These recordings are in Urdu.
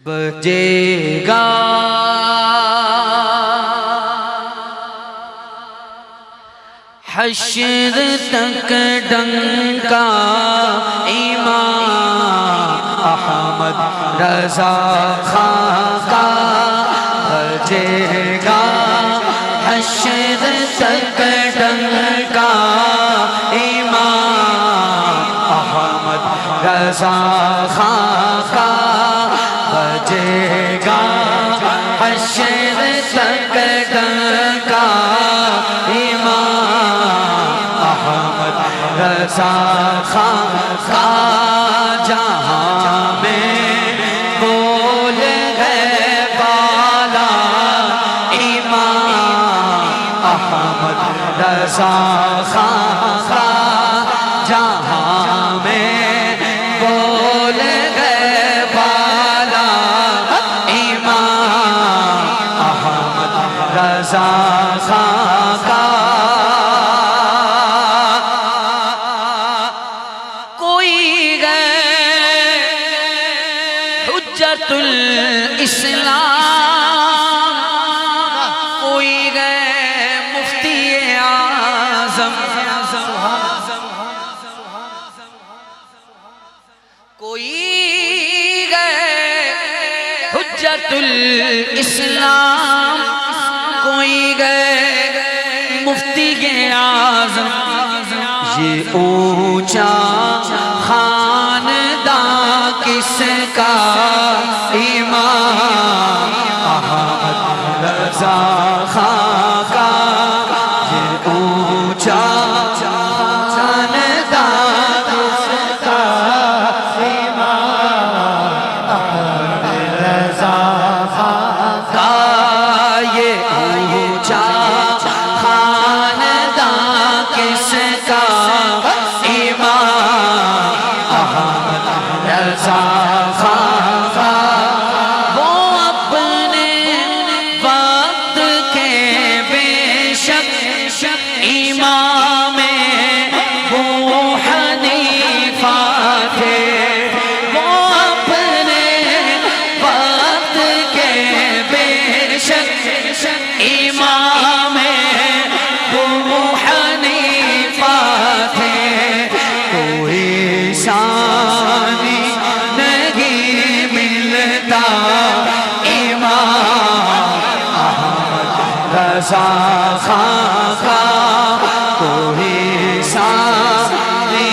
بجے گا حشر تک ڈنکا امام احمد رضا خاں کا بجے گا حشر تک ڈنکا امام احمد رضا خاں کا بجے گا حشر تک ڈنکا رضا خاں کا جہاں میں بول ہے بالا امام احمد رضا خاں کا جہاں میں بول ہے بالا امام احمد رضا خاں کا حجت الاسلام کوئی گئے مفتی اعظم کوئی گئے حجت الاسلام کوئی گئے مفتی اعظم یہ اونچا خاندان کس کا امام احمد رضا خاں کا یہ اونچا خاندان کس کا امام احمد رضا خاں کا یہ اونچا خاندان کس کا امام احمد رضا خاں کا وہ اپنے وقت کے بے شک امام ابو حنیفہ تھے وہ اپنے وقت کے بے شک امام ابو حنیفہ تھے کوئی ثانی نہیں ملتا امام احمد رضا خاں کا کوئی ثانی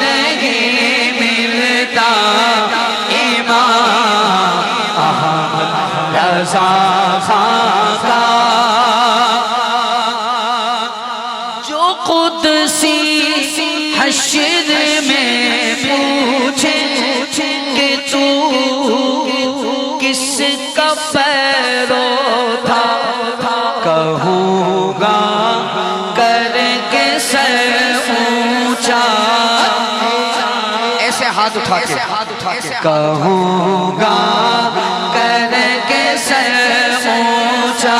نہیں ملتا امام احمد رضا خاں کا جو قدسی حشر میں پوچھے کہ تو کس کا پیرو تھا کہوں گا کر کے سر اونچا ایسے ہاتھ اٹھا کے کہوں گا کر کے سر اونچا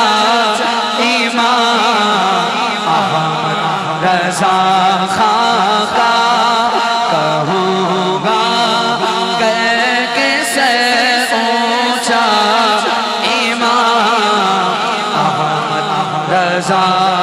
امام احمد رضا خاں کا کہوں گا کر کے سر اونچا امام احمد رضا